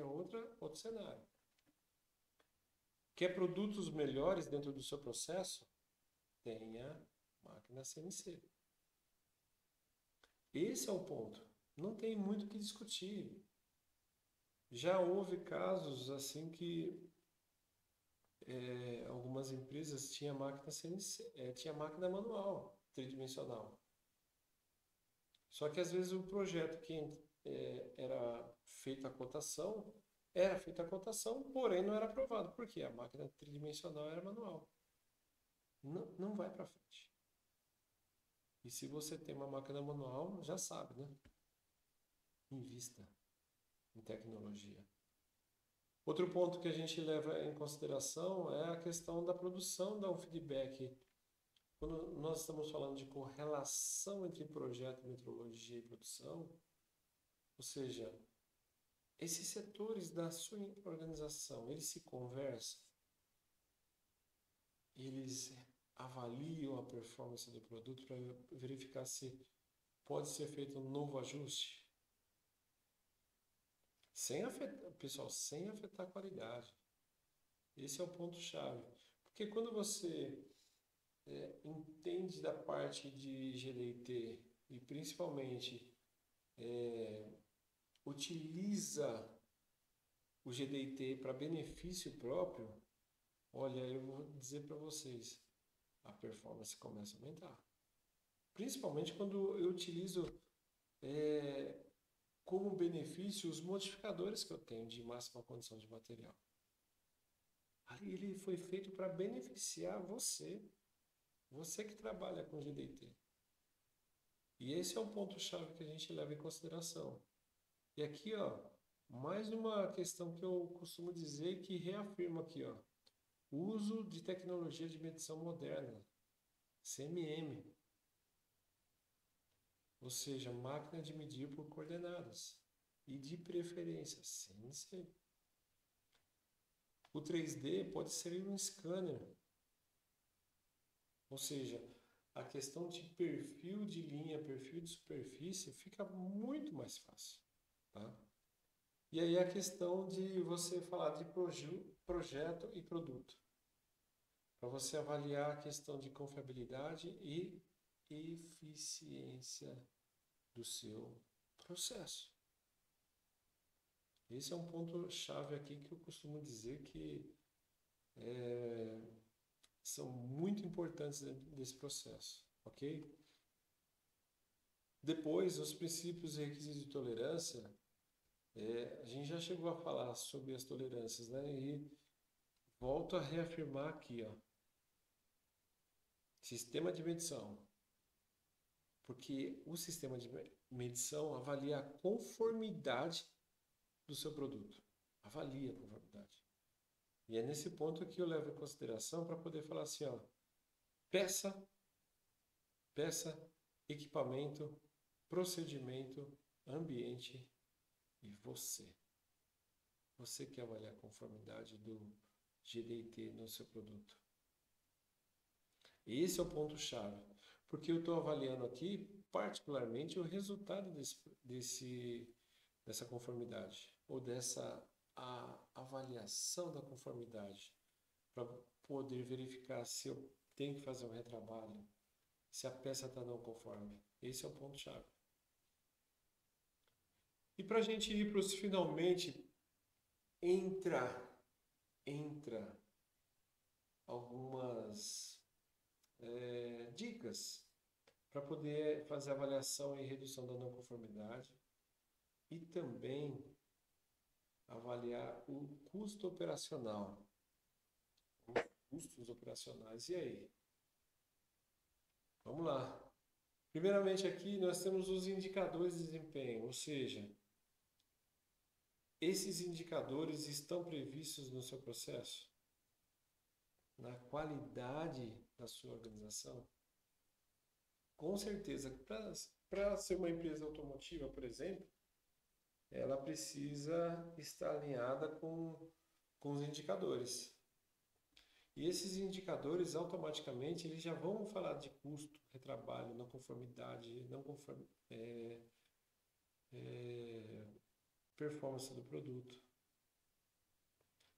outro cenário. Quer produtos melhores dentro do seu processo? Tenha máquina CNC. Esse é o ponto. Não tem muito o que discutir. Já houve casos assim que algumas empresas tinham máquina CNC, tinha máquina manual, tridimensional. Só que às vezes o projeto que era feita a cotação, porém não era aprovado. Por quê? A máquina tridimensional era manual. Não vai para frente. E se você tem uma máquina manual, já sabe, né? Invista em tecnologia. Outro ponto que a gente leva em consideração é a questão da produção, dar um feedback. Quando nós estamos falando de correlação entre projeto, metrologia e produção, ou seja, esses setores da sua organização, eles se conversam, eles avaliam a performance do produto para verificar se pode ser feito um novo ajuste, sem afetar, pessoal, sem afetar a qualidade. Esse é o ponto-chave. Porque quando você entende da parte de GDT e principalmente utiliza o GDT para benefício próprio, olha, eu vou dizer para vocês, a performance começa a aumentar. Principalmente quando eu utilizo como benefício os modificadores que eu tenho de máxima condição de material. Ali ele foi feito para beneficiar você que trabalha com GDT. E esse é um ponto-chave que a gente leva em consideração. E aqui, ó, mais uma questão que eu costumo dizer que reafirma aqui, ó, o uso de tecnologia de medição moderna, CMM, ou seja, máquina de medir por coordenadas e de preferência CNC. O 3D pode ser um scanner, ou seja, a questão de perfil de linha, perfil de superfície fica muito mais fácil, tá? E aí a questão de você falar de projeto e produto, para você avaliar a questão de confiabilidade e eficiência do seu processo. Esse é um ponto-chave aqui que eu costumo dizer que são muito importantes desse processo, ok? Depois, os princípios e requisitos de tolerância, a gente já chegou a falar sobre as tolerâncias, né? E volto a reafirmar aqui, ó, sistema de medição, porque o sistema de medição avalia a conformidade do seu produto, avalia a conformidade. E é nesse ponto que eu levo em consideração para poder falar assim, ó, peça, equipamento, procedimento, ambiente e você. Você quer avaliar a conformidade do GDT no seu produto. Esse é o ponto-chave, porque eu estou avaliando aqui, particularmente, o resultado dessa conformidade, ou dessa avaliação da conformidade, para poder verificar se eu tenho que fazer um retrabalho, se a peça está não conforme. Esse é o ponto-chave. E para a gente ir para os finalmente, entra algumas dicas para poder fazer avaliação e redução da não conformidade e também avaliar o custo operacional, os custos operacionais. E aí? Vamos lá. Primeiramente aqui nós temos os indicadores de desempenho, ou seja, esses indicadores estão previstos no seu processo? Na qualidade da sua organização? Com certeza, para ser uma empresa automotiva, por exemplo, ela precisa estar alinhada com os indicadores. E esses indicadores, automaticamente, eles já vão falar de custo, retrabalho, não conformidade, performance do produto,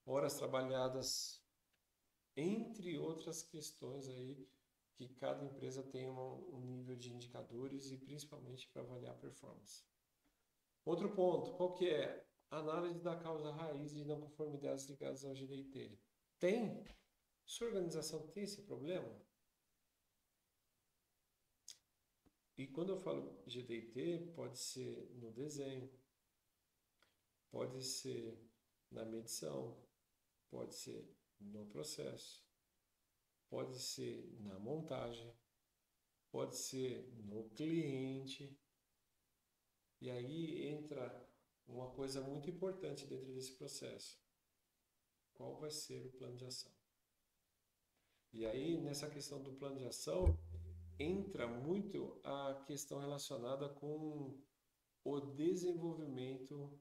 horas trabalhadas, entre outras questões aí que cada empresa tem um nível de indicadores e principalmente para avaliar a performance. Outro ponto, qual que é? Análise da causa raiz de não conformidades ligadas ao GDT. Tem? Sua organização tem esse problema? E quando eu falo GDT, pode ser no desenho, pode ser na medição, pode ser no processo, pode ser na montagem, pode ser no cliente. E aí entra uma coisa muito importante dentro desse processo. Qual vai ser o plano de ação? E aí, nessa questão do plano de ação, entra muito a questão relacionada com o desenvolvimento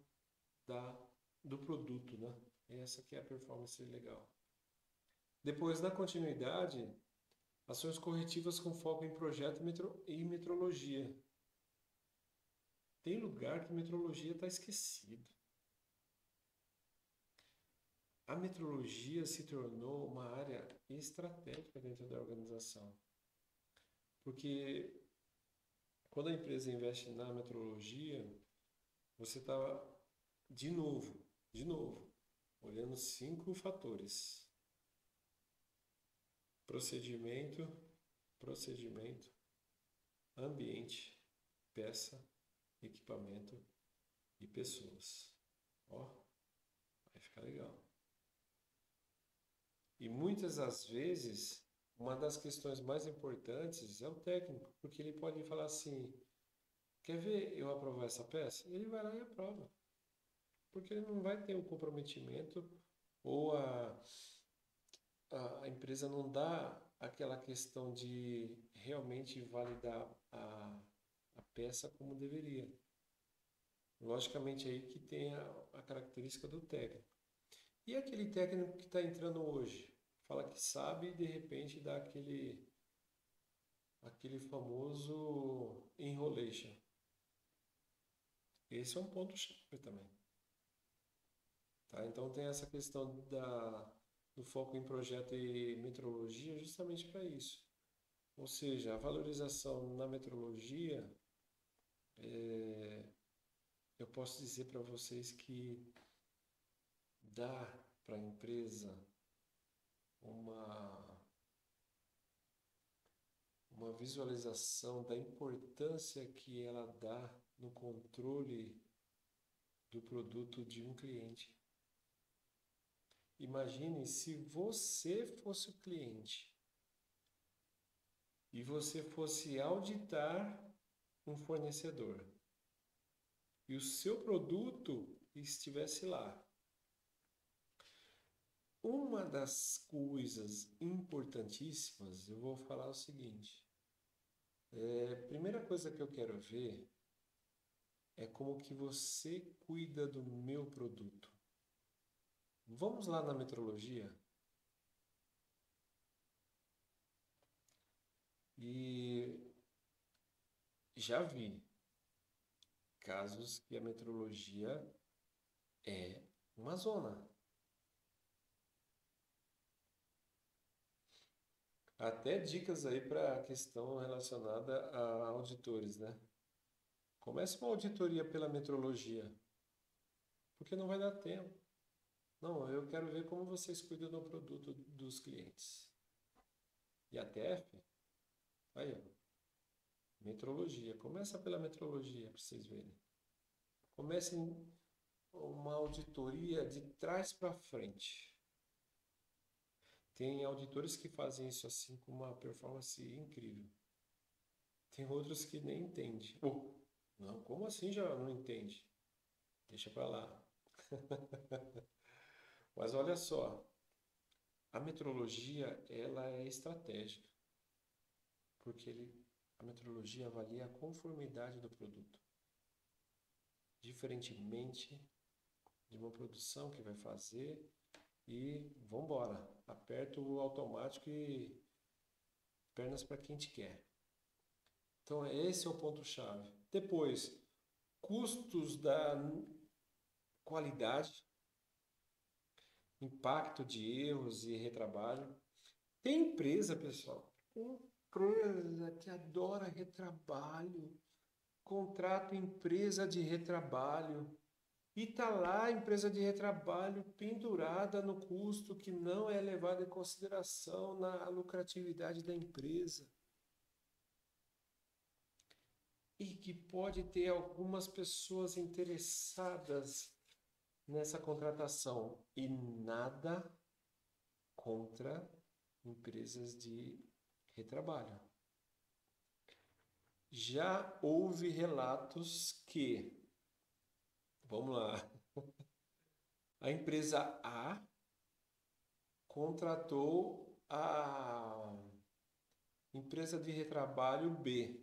do produto, né? Essa que é a performance legal. Depois, na continuidade, ações corretivas com foco em projeto e metrologia. Tem lugar que metrologia está esquecido. A metrologia se tornou uma área estratégica dentro da organização. Porque quando a empresa investe na metrologia, você está, de novo, olhando 5 fatores: procedimento, ambiente, peça, equipamento e pessoas. Ó, vai ficar legal. E muitas das vezes, uma das questões mais importantes é o técnico, porque ele pode falar assim: quer ver eu aprovar essa peça? Ele vai lá e aprova. Porque ele não vai ter o comprometimento ou a empresa não dá aquela questão de realmente validar a peça como deveria. Logicamente aí que tem a característica do técnico. E aquele técnico que está entrando hoje? Fala que sabe e de repente dá aquele famoso enrolation. Esse é um ponto chave também. Tá? Então tem essa questão do foco em projeto e metrologia justamente para isso. Ou seja, a valorização na metrologia, eu posso dizer para vocês que dá para a empresa uma visualização da importância que ela dá no controle do produto de um cliente. Imagine se você fosse o cliente e você fosse auditar um fornecedor e o seu produto estivesse lá. Uma das coisas importantíssimas, eu vou falar o seguinte: primeira coisa que eu quero ver é como que você cuida do meu produto. Vamos lá na metrologia e já vi casos que a metrologia é uma zona. Até dicas aí para a questão relacionada a auditores, né? Comece uma auditoria pela metrologia, porque não vai dar tempo. Não, eu quero ver como vocês cuidam do produto dos clientes. E a TF, aí, ó, metrologia. Começa pela metrologia para vocês verem. Comece uma auditoria de trás para frente. Tem auditores que fazem isso assim com uma performance incrível. Tem outros que nem entendem. Não, como assim já não entende? Deixa para lá. Mas olha só, a metrologia ela é estratégica, porque a metrologia avalia a conformidade do produto, diferentemente de uma produção que vai fazer e vamos embora, aperta o automático e pernas para quem te quer. Então esse é o ponto chave. Depois, custos da qualidade, impacto de erros e retrabalho. Tem empresa, pessoal, empresa que adora retrabalho, contrata empresa de retrabalho e tá lá a empresa de retrabalho pendurada no custo que não é levado em consideração na lucratividade da empresa. E que pode ter algumas pessoas interessadas nessa contratação e nada contra empresas de retrabalho. Já houve relatos que, vamos lá, a empresa A contratou a empresa de retrabalho B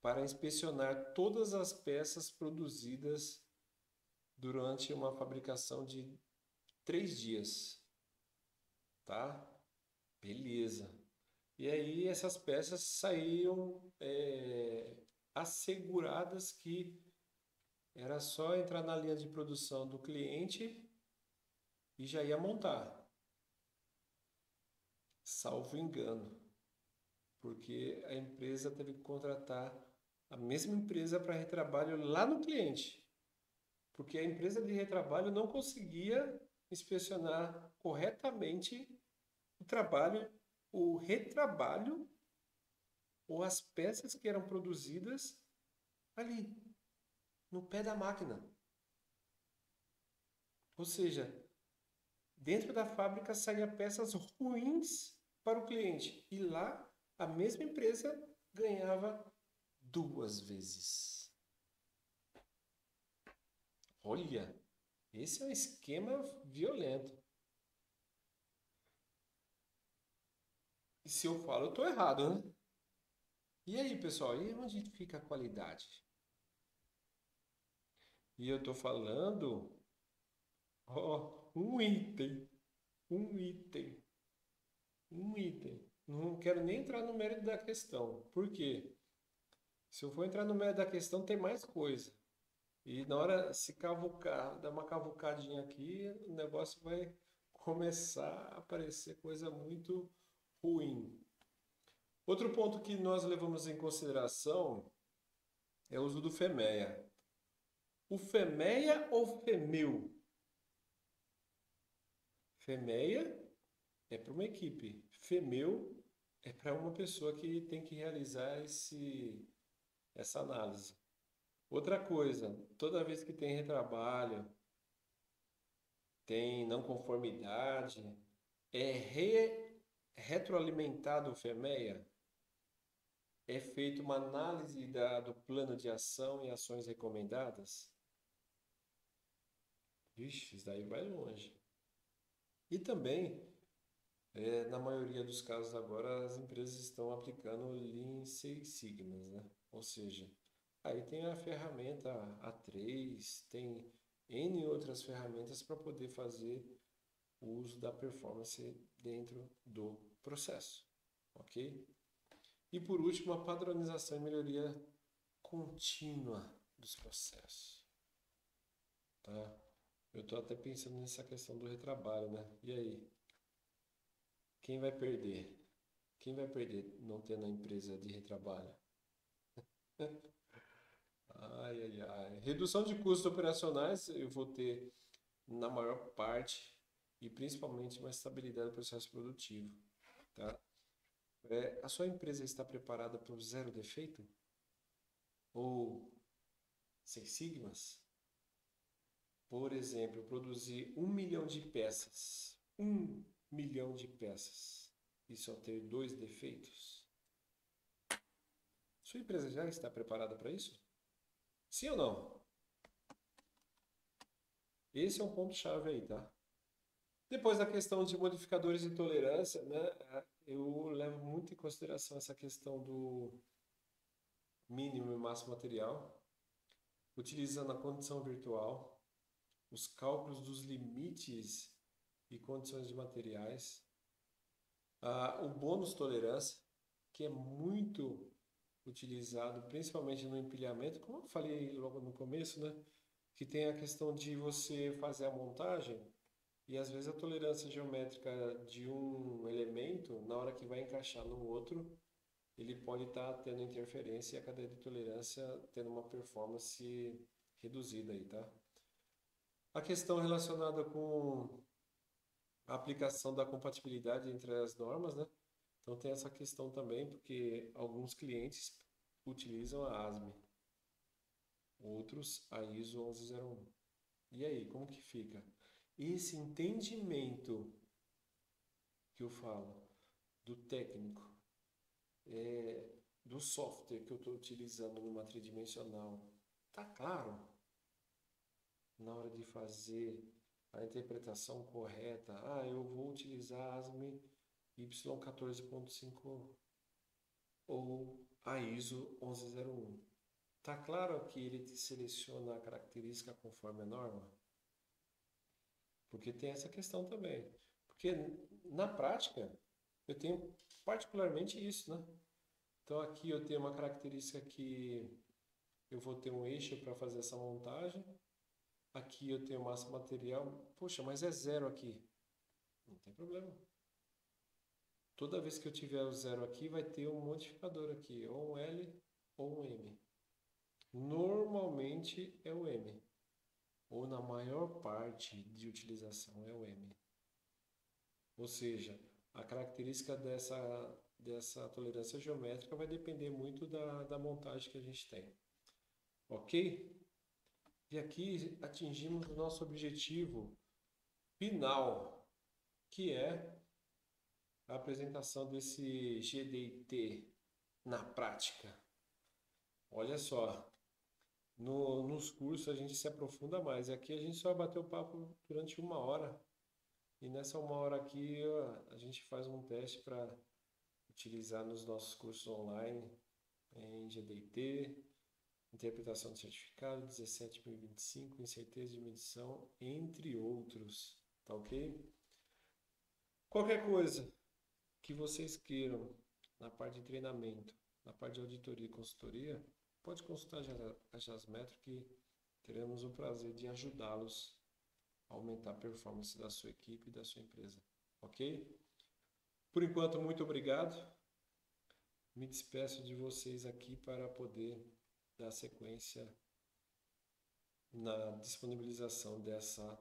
para inspecionar todas as peças produzidas durante uma fabricação de 3 dias, tá? Beleza. E aí essas peças saíam asseguradas que era só entrar na linha de produção do cliente e já ia montar, salvo engano, porque a empresa teve que contratar a mesma empresa para retrabalho lá no cliente, porque a empresa de retrabalho não conseguia inspecionar corretamente o trabalho, o retrabalho ou as peças que eram produzidas ali, no pé da máquina. Ou seja, dentro da fábrica saía peças ruins para o cliente e lá a mesma empresa ganhava 2 vezes. Olha, esse é um esquema violento. E se eu falo, eu estou errado, né? E aí, pessoal, e onde fica a qualidade? E eu estou falando, ó, um item, um item. Não quero nem entrar no mérito da questão. Por quê? Se eu for entrar no mérito da questão, tem mais coisa. E na hora se cavucar, dar uma cavucadinha aqui, o negócio vai começar a aparecer coisa muito ruim. Outro ponto que nós levamos em consideração é o uso do FEMEA. O FEMEA ou FEMEU? FEMEA é para uma equipe. FEMEU é para uma pessoa que tem que realizar essa análise. Outra coisa, toda vez que tem retrabalho, tem não conformidade, retroalimentado o FEMEA, é feita uma análise do plano de ação e ações recomendadas. Vixe, isso daí vai longe. E também, na maioria dos casos agora, as empresas estão aplicando o Lean Six Sigmas, né? Ou seja, aí tem a ferramenta A3, tem N outras ferramentas para poder fazer o uso da performance dentro do processo, ok? E por último, a padronização e melhoria contínua dos processos, tá? Eu estou até pensando nessa questão do retrabalho, né? E aí, quem vai perder? Quem vai perder não tendo a empresa de retrabalho? Ai, ai, ai. Redução de custos operacionais, eu vou ter na maior parte e principalmente uma estabilidade do processo produtivo, tá? A sua empresa está preparada para o zero defeito? Ou Six Sigmas? Por exemplo, produzir 1 milhão de peças. 1 milhão de peças. E só ter 2 defeitos? Sua empresa já está preparada para isso? Sim ou não? Esse é um ponto-chave aí, tá? Depois da questão de modificadores de tolerância, né? Eu levo muito em consideração essa questão do mínimo e máximo material, utilizando a condição virtual, os cálculos dos limites e condições de materiais, o bônus tolerância, que é muito utilizado principalmente no empilhamento, como eu falei logo no começo, né? Que tem a questão de você fazer a montagem e às vezes a tolerância geométrica de um elemento, na hora que vai encaixar no outro, ele pode estar tendo interferência e a cadeia de tolerância tendo uma performance reduzida aí, tá? A questão relacionada com a aplicação da compatibilidade entre as normas, né? Então tem essa questão também, porque alguns clientes utilizam a ASME, outros a ISO 1101. E aí, como que fica? Esse entendimento que eu falo do técnico, do software que eu estou utilizando numa tridimensional, tá claro na hora de fazer a interpretação correta? Ah, eu vou utilizar a ASME Y14.5 ou a ISO 1101. Tá claro que ele te seleciona a característica conforme a norma? Porque tem essa questão também. Porque na prática, eu tenho particularmente isso, né? Então aqui eu tenho uma característica que eu vou ter um eixo para fazer essa montagem. Aqui eu tenho massa material. Poxa, mas é zero aqui. Não tem problema. Toda vez que eu tiver o zero aqui, vai ter um modificador aqui, ou um L ou um M. Normalmente é o M, ou na maior parte de utilização é o M. Ou seja, a característica dessa tolerância geométrica vai depender muito da montagem que a gente tem. Ok? E aqui atingimos o nosso objetivo final, que é a apresentação desse GDT na prática. Olha só, nos cursos a gente se aprofunda mais. E aqui a gente só bateu papo durante 1 hora. E nessa 1 hora aqui a gente faz um teste para utilizar nos nossos cursos online em GDT, interpretação de certificado, 17.025, incerteza de medição, entre outros. Tá ok? Qualquer coisa que vocês queiram na parte de treinamento, na parte de auditoria e consultoria, pode consultar a Jasmetro que teremos o prazer de ajudá-los a aumentar a performance da sua equipe e da sua empresa. Ok? Por enquanto, muito obrigado. Me despeço de vocês aqui para poder dar sequência na disponibilização dessa